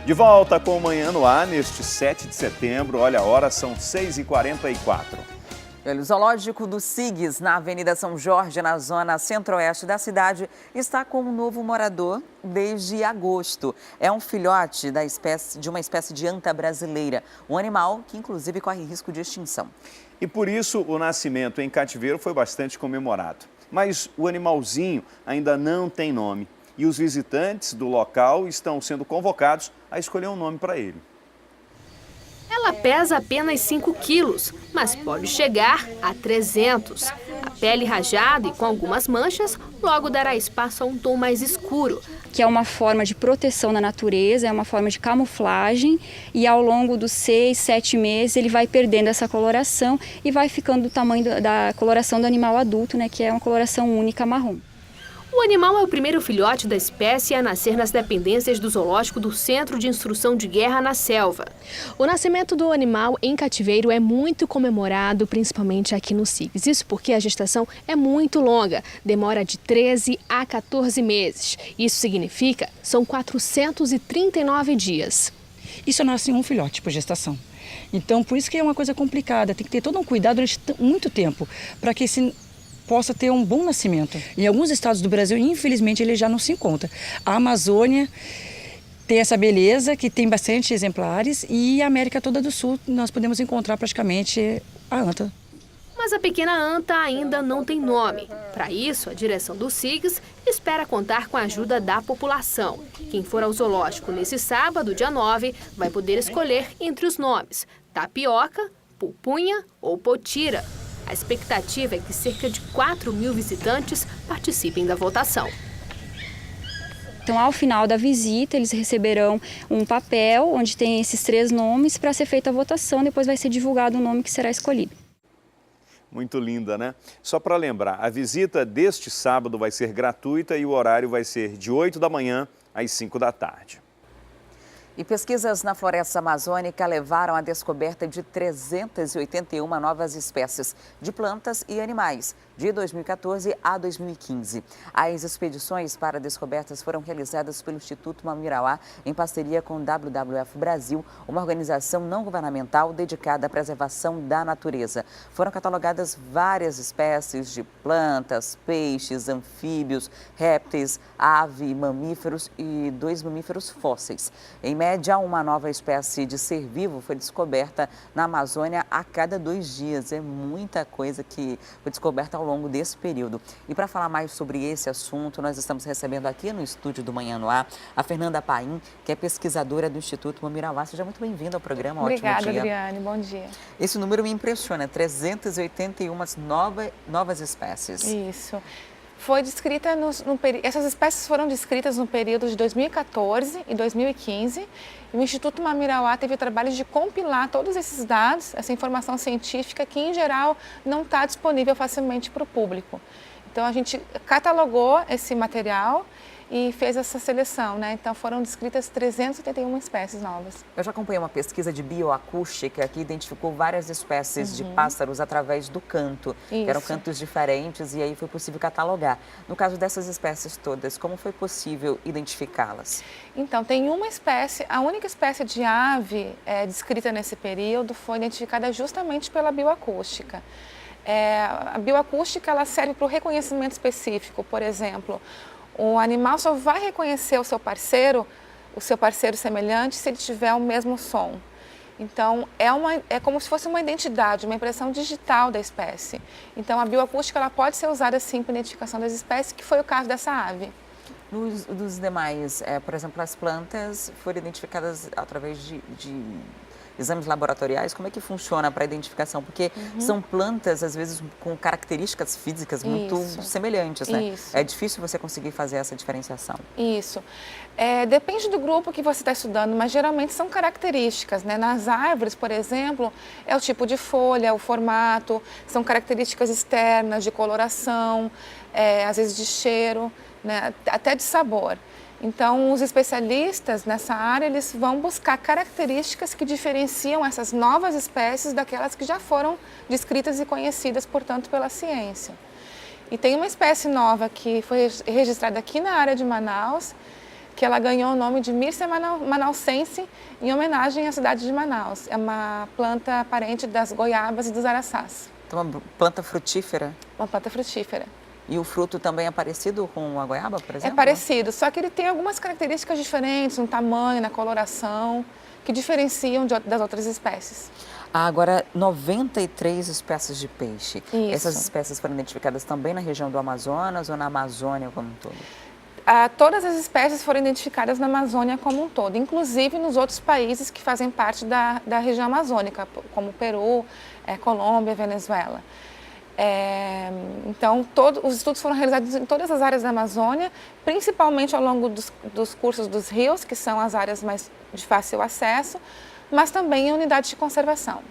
De volta com o Manhã no Ar, neste 7 de setembro. Olha a hora, são 6h44. O zoológico do SIGS, na Avenida São Jorge, na zona centro-oeste da cidade, está com um novo morador desde agosto. É um filhote de uma espécie de anta brasileira, um animal que inclusive corre risco de extinção. E por isso o nascimento em cativeiro foi bastante comemorado. Mas o animalzinho ainda não tem nome. E os visitantes do local estão sendo convocados a escolher um nome para ele. Ela pesa apenas 5 quilos, mas pode chegar a 300. A pele rajada e com algumas manchas logo dará espaço a um tom mais escuro. Que é uma forma de proteção na natureza, é uma forma de camuflagem e ao longo dos 6, 7 meses ele vai perdendo essa coloração e vai ficando do tamanho da coloração do animal adulto, né, que é uma coloração única marrom. O animal é o primeiro filhote da espécie a nascer nas dependências do zoológico do Centro de Instrução de Guerra na Selva. O nascimento do animal em cativeiro é muito comemorado, principalmente aqui no SIGS. Isso porque a gestação é muito longa, demora de 13 a 14 meses. Isso significa são 439 dias. Isso nasce um filhote por gestação. Então, por isso que é uma coisa complicada. Tem que ter todo um cuidado durante muito tempo para que esse possa ter um bom nascimento. Em alguns estados do Brasil, infelizmente, ele já não se encontra. A Amazônia tem essa beleza, que tem bastante exemplares, e a América toda do Sul nós podemos encontrar praticamente a anta. Mas a pequena anta ainda não tem nome. Para isso, a direção do SIGS espera contar com a ajuda da população. Quem for ao zoológico nesse sábado, dia 9, vai poder escolher entre os nomes Tapioca, Pupunha ou Potira. A expectativa é que cerca de 4.000 visitantes participem da votação. Então, ao final da visita, eles receberão um papel onde tem esses 3 nomes para ser feita a votação. Depois vai ser divulgado o nome que será escolhido. Muito linda, né? Só para lembrar, a visita deste sábado vai ser gratuita e o horário vai ser de 8 da manhã às 5 da tarde. E pesquisas na floresta amazônica levaram à descoberta de 381 novas espécies de plantas e animais, de 2014 a 2015. As expedições para descobertas foram realizadas pelo Instituto Mamirauá em parceria com o WWF Brasil, uma organização não governamental dedicada à preservação da natureza. Foram catalogadas várias espécies de plantas, peixes, anfíbios, répteis, ave, mamíferos e 2 mamíferos fósseis. Em média, uma nova espécie de ser vivo foi descoberta na Amazônia a cada 2 dias. É muita coisa que foi descoberta ao longo desse período. E para falar mais sobre esse assunto, nós estamos recebendo aqui no estúdio do Manhã no Ar a Fernanda Paim, que é pesquisadora do Instituto Mamirauá. Seja muito bem-vinda ao programa. Obrigada, ótimo dia. Adriane. Bom dia. Esse número me impressiona, 381 novas espécies. Isso. Foi descrita essas espécies foram descritas no período de 2014 e 2015. E o Instituto Mamirauá teve o trabalho de compilar todos esses dados, essa informação científica que, em geral, não está disponível facilmente para o público. Então, a gente catalogou esse material e fez essa seleção, né? Então foram descritas 381 espécies novas. Eu já acompanhei uma pesquisa de bioacústica que identificou várias espécies de pássaros através do canto. Que eram cantos diferentes e aí foi possível catalogar. No caso dessas espécies todas, como foi possível identificá-las? Então, tem uma espécie, a única espécie de ave descrita nesse período foi identificada justamente pela bioacústica. A bioacústica ela serve para o reconhecimento específico, por exemplo, o animal só vai reconhecer o seu parceiro semelhante, se ele tiver o mesmo som. Então, é como se fosse uma identidade, uma impressão digital da espécie. Então, a bioacústica ela pode ser usada sim para identificação das espécies, que foi o caso dessa ave. Dos demais, por exemplo, as plantas foram identificadas através de exames laboratoriais, como é que funciona para a identificação? Porque são plantas, às vezes, com características físicas muito semelhantes, né? Isso. É difícil você conseguir fazer essa diferenciação. Isso. Depende do grupo que você está estudando, mas geralmente são características, né? Nas árvores, por exemplo, é o tipo de folha, o formato, são características externas de coloração, às vezes de cheiro, né? Até de sabor. Então, os especialistas nessa área, eles vão buscar características que diferenciam essas novas espécies daquelas que já foram descritas e conhecidas, portanto, pela ciência. E tem uma espécie nova que foi registrada aqui na área de Manaus, que ela ganhou o nome de Myrcia manaucense, em homenagem à cidade de Manaus. É uma planta parente das goiabas e dos araçás. Então, uma planta frutífera? Uma planta frutífera. E o fruto também é parecido com a goiaba, por exemplo? É parecido, só que ele tem algumas características diferentes, no tamanho, na coloração, que diferenciam das outras espécies. Agora, 93 espécies de peixe. Isso. Essas espécies foram identificadas também na região do Amazonas ou na Amazônia como um todo? Todas as espécies foram identificadas na Amazônia como um todo, inclusive nos outros países que fazem parte da região amazônica, como Peru, Colômbia, Venezuela. Então, os estudos foram realizados em todas as áreas da Amazônia, principalmente ao longo dos cursos dos rios, que são as áreas mais de fácil acesso, mas também em unidades de conservação.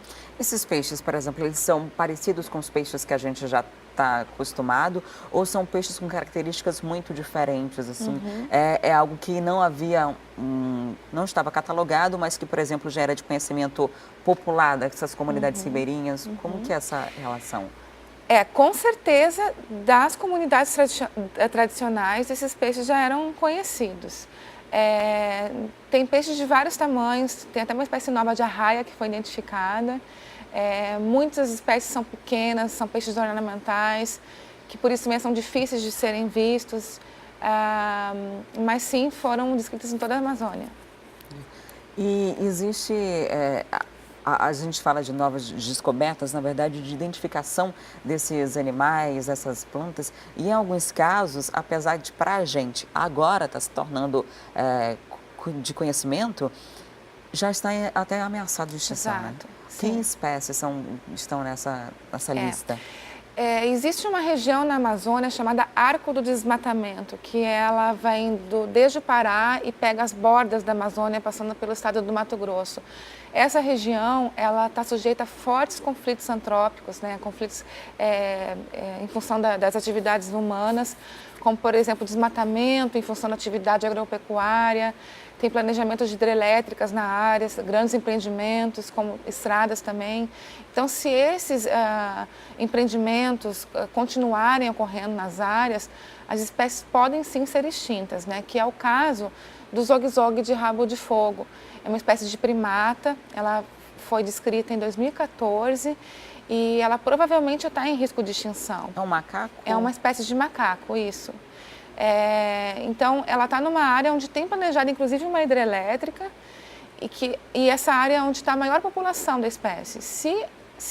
Esses peixes, por exemplo, eles são parecidos com os peixes que a gente já está acostumado ou são peixes com características muito diferentes, assim? É algo que não havia, não estava catalogado, mas que, por exemplo, já era de conhecimento popular dessas comunidades ribeirinhas. Como que é essa relação? Com certeza, das comunidades tradicionais, esses peixes já eram conhecidos. Tem peixes de vários tamanhos, tem até uma espécie nova de arraia que foi identificada. Muitas espécies são pequenas, são peixes ornamentais, que por isso mesmo são difíceis de serem vistos, mas sim foram descritos em toda a Amazônia. E existe, a gente fala de novas descobertas, na verdade, de identificação desses animais, essas plantas, e em alguns casos, apesar de para a gente agora está se tornando de conhecimento, já está até ameaçado de extinção. Exato. Né? Que espécies estão nessa lista? Existe uma região na Amazônia chamada Arco do Desmatamento, que ela vai indo desde o Pará e pega as bordas da Amazônia, passando pelo estado do Mato Grosso. Essa região ela está sujeita a fortes conflitos antrópicos, né? Conflitos em função das atividades humanas, como, por exemplo, desmatamento em função da atividade agropecuária, tem planejamento de hidrelétricas na área, grandes empreendimentos, como estradas também. Então, se esses empreendimentos continuarem ocorrendo nas áreas, as espécies podem sim ser extintas, né? Que é o caso do zogue-zogue de rabo de fogo. É uma espécie de primata, ela foi descrita em 2014 e ela provavelmente está em risco de extinção. É um macaco? É uma espécie de macaco, isso. Então, ela está numa área onde tem planejado, inclusive, uma hidrelétrica e essa área é onde está a maior população da espécie. Se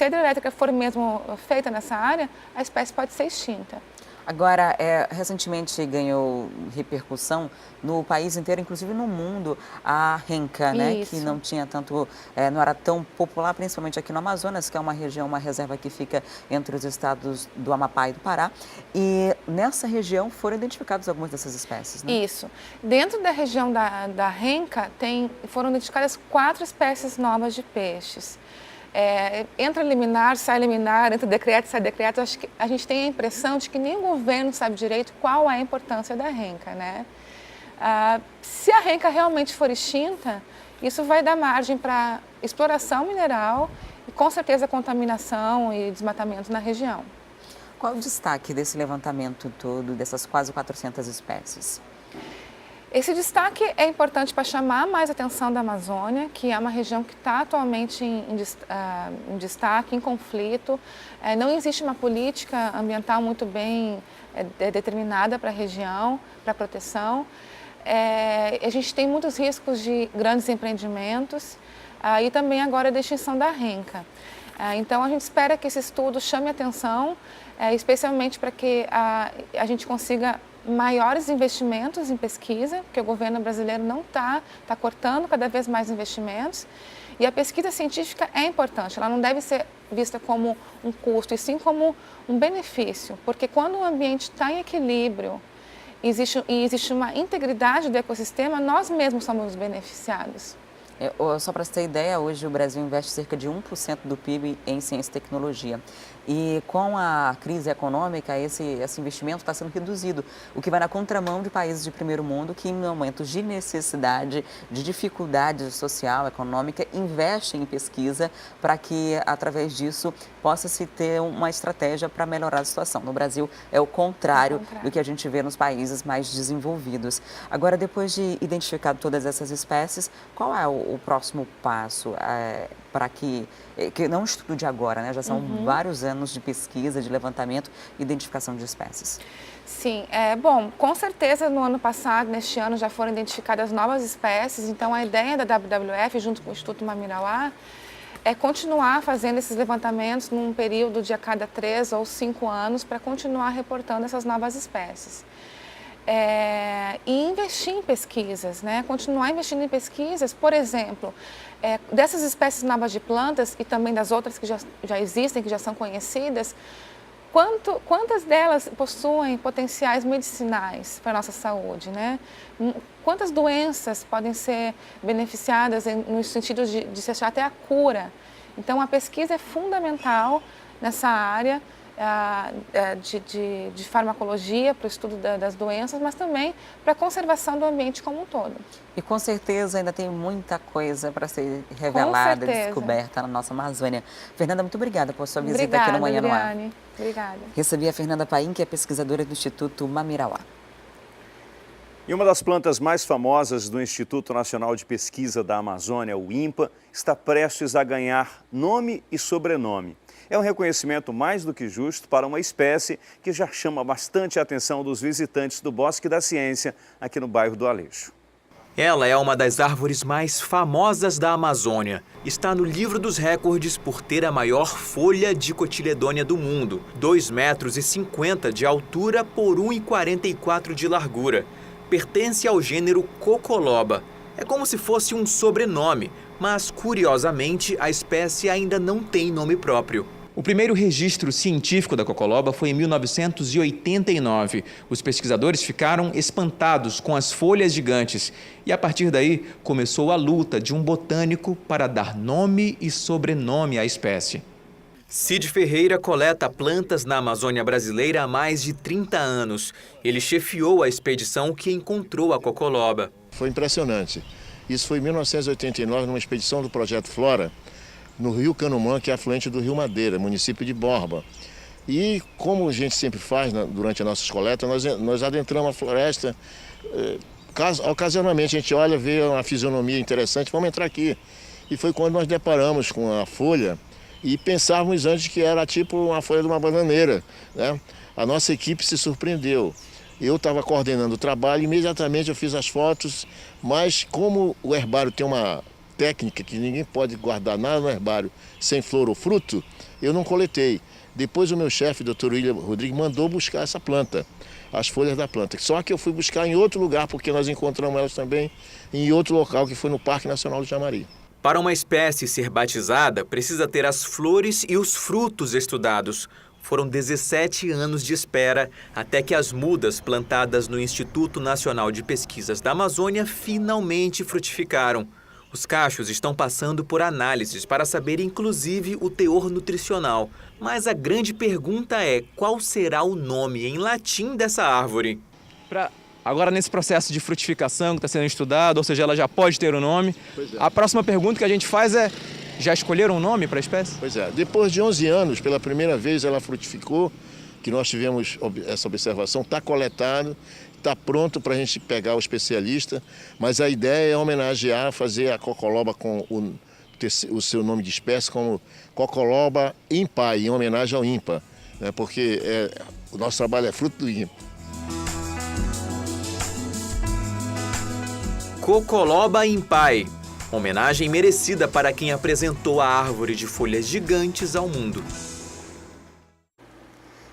a hidrelétrica for mesmo feita nessa área, a espécie pode ser extinta. Agora, recentemente ganhou repercussão no país inteiro, inclusive no mundo, a renca, né? Que não tinha tanto, não era tão popular, principalmente aqui no Amazonas, que é uma região, uma reserva que fica entre os estados do Amapá e do Pará. E nessa região foram identificadas algumas dessas espécies, né? Isso. Dentro da região da renca, foram identificadas 4 espécies novas de peixes. Entra liminar, sai liminar, entra decreto, sai decreto. Acho que a gente tem a impressão de que nem o governo sabe direito qual é a importância da renca, né? Se a renca realmente for extinta, isso vai dar margem para exploração mineral e com certeza contaminação e desmatamento na região. Qual o destaque desse levantamento todo, dessas quase 400 espécies? Esse destaque é importante para chamar mais atenção da Amazônia, que é uma região que está atualmente em destaque, em conflito. Não existe uma política ambiental muito bem determinada para a região, para a proteção. A gente tem muitos riscos de grandes empreendimentos e também agora da extinção da renca. Então, a gente espera que esse estudo chame atenção, especialmente para que a gente consiga maiores investimentos em pesquisa, porque o governo brasileiro não está cortando cada vez mais investimentos. E a pesquisa científica é importante, ela não deve ser vista como um custo, e sim como um benefício, porque quando o ambiente está em equilíbrio e existe uma integridade do ecossistema, nós mesmos somos os beneficiados. Só para você ter ideia, hoje o Brasil investe cerca de 1% do PIB em ciência e tecnologia. E com a crise econômica, esse investimento está sendo reduzido, o que vai na contramão de países de primeiro mundo que, em momentos de necessidade, de dificuldade social, econômica, investem em pesquisa para que, através disso, possa-se ter uma estratégia para melhorar a situação. No Brasil, é o contrário do que a gente vê nos países mais desenvolvidos. Agora, depois de identificar todas essas espécies, qual é o próximo passo para que não é um estudo de agora, né? Já são vários anos de pesquisa, de levantamento e identificação de espécies. Sim, bom, com certeza no ano passado, neste ano, já foram identificadas novas espécies, então a ideia da WWF, junto com o Instituto Mamirauá, é continuar fazendo esses levantamentos num período de a cada 3 ou 5 anos para continuar reportando essas novas espécies. E investir em pesquisas, né? Continuar investindo em pesquisas, por exemplo, dessas espécies novas de plantas e também das outras que já existem, que já são conhecidas, quantas delas possuem potenciais medicinais para a nossa saúde, né? Quantas doenças podem ser beneficiadas no sentido de se achar até a cura. Então, a pesquisa é fundamental nessa área de farmacologia, para o estudo das doenças, mas também para a conservação do ambiente como um todo. E com certeza ainda tem muita coisa para ser revelada, descoberta na nossa Amazônia. Fernanda, muito obrigada por sua visita aqui no Manhã no Ar. Obrigada. Recebi a Fernanda Paim, que é pesquisadora do Instituto Mamirauá. E uma das plantas mais famosas do Instituto Nacional de Pesquisa da Amazônia, o INPA, está prestes a ganhar nome e sobrenome. É um reconhecimento mais do que justo para uma espécie que já chama bastante a atenção dos visitantes do Bosque da Ciência, aqui no bairro do Aleixo. Ela é uma das árvores mais famosas da Amazônia. Está no livro dos recordes por ter a maior folha de cotiledônia do mundo, 2,50 metros de altura por 1,44 de largura. Pertence ao gênero Cocoloba. É como se fosse um sobrenome, mas, curiosamente, a espécie ainda não tem nome próprio. O primeiro registro científico da Cocoloba foi em 1989. Os pesquisadores ficaram espantados com as folhas gigantes e, a partir daí, começou a luta de um botânico para dar nome e sobrenome à espécie. Cid Ferreira coleta plantas na Amazônia brasileira há mais de 30 anos. Ele chefiou a expedição que encontrou a Cocoloba. Foi impressionante. Isso foi em 1989, numa expedição do Projeto Flora, no Rio Canumã, que é afluente do Rio Madeira, município de Borba. E como a gente sempre faz durante as nossas coletas, nós adentramos a floresta, ocasionalmente a gente olha, vê uma fisionomia interessante, vamos entrar aqui. E foi quando nós deparamos com a folha e pensávamos antes que era tipo uma folha de uma bananeira, né? A nossa equipe se surpreendeu. Eu estava coordenando o trabalho, imediatamente eu fiz as fotos, mas como o herbário tem uma técnica que ninguém pode guardar nada no herbário sem flor ou fruto, eu não coletei. Depois o meu chefe, Dr. William Rodrigues, mandou buscar essa planta, as folhas da planta. Só que eu fui buscar em outro lugar, porque nós encontramos elas também em outro local, que foi no Parque Nacional do Jamari. Para uma espécie ser batizada, precisa ter as flores e os frutos estudados. Foram 17 anos de espera até que as mudas plantadas no Instituto Nacional de Pesquisas da Amazônia finalmente frutificaram. Os cachos estão passando por análises para saber, inclusive, o teor nutricional. Mas a grande pergunta é, qual será o nome em latim dessa árvore? Agora, nesse processo de frutificação que está sendo estudado, ou seja, ela já pode ter um nome, a próxima pergunta que a gente faz é, já escolheram um nome para a espécie? Pois é, depois de 11 anos, pela primeira vez ela frutificou, que nós tivemos essa observação, está coletado, está pronto para a gente pegar o especialista, mas a ideia é homenagear, fazer a Cocoloba com o seu nome de espécie como Cocoloba Impai, em homenagem ao INPA, né, porque o nosso trabalho é fruto do INPA. Cocoloba Impai, homenagem merecida para quem apresentou a árvore de folhas gigantes ao mundo.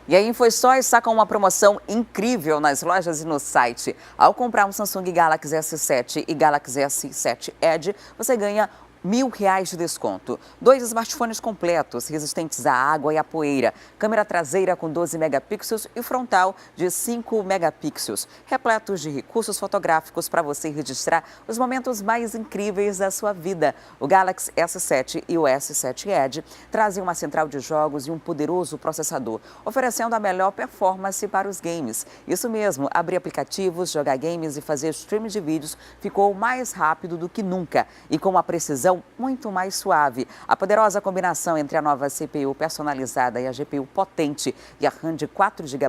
E a InfoStore está com uma promoção incrível nas lojas e no site. Ao comprar um Samsung Galaxy S7 e Galaxy S7 Edge, você ganha R$1.000 de desconto. 2 smartphones completos, resistentes à água e à poeira. Câmera traseira com 12 megapixels e frontal de 5 megapixels. Repletos de recursos fotográficos para você registrar os momentos mais incríveis da sua vida. O Galaxy S7 e o S7 Edge trazem uma central de jogos e um poderoso processador, oferecendo a melhor performance para os games. Isso mesmo, abrir aplicativos, jogar games e fazer streaming de vídeos ficou mais rápido do que nunca e com uma precisão muito mais suave. A poderosa combinação entre a nova CPU personalizada e a GPU potente e a RAM de 4 GB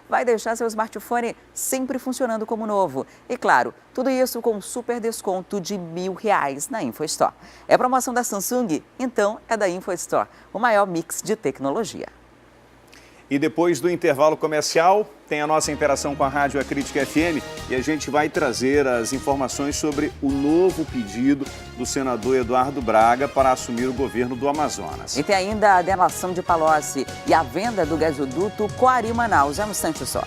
vai deixar seu smartphone sempre funcionando como novo. E claro, tudo isso com um super desconto de R$1.000 na InfoStore. É promoção da Samsung? Então é da InfoStore, o maior mix de tecnologia. E depois do intervalo comercial, tem a nossa interação com a Rádio Acrítica FM e a gente vai trazer as informações sobre o novo pedido do senador Eduardo Braga para assumir o governo do Amazonas. E tem ainda a delação de Palocci e a venda do gasoduto Coari-Manaus. É um instante só.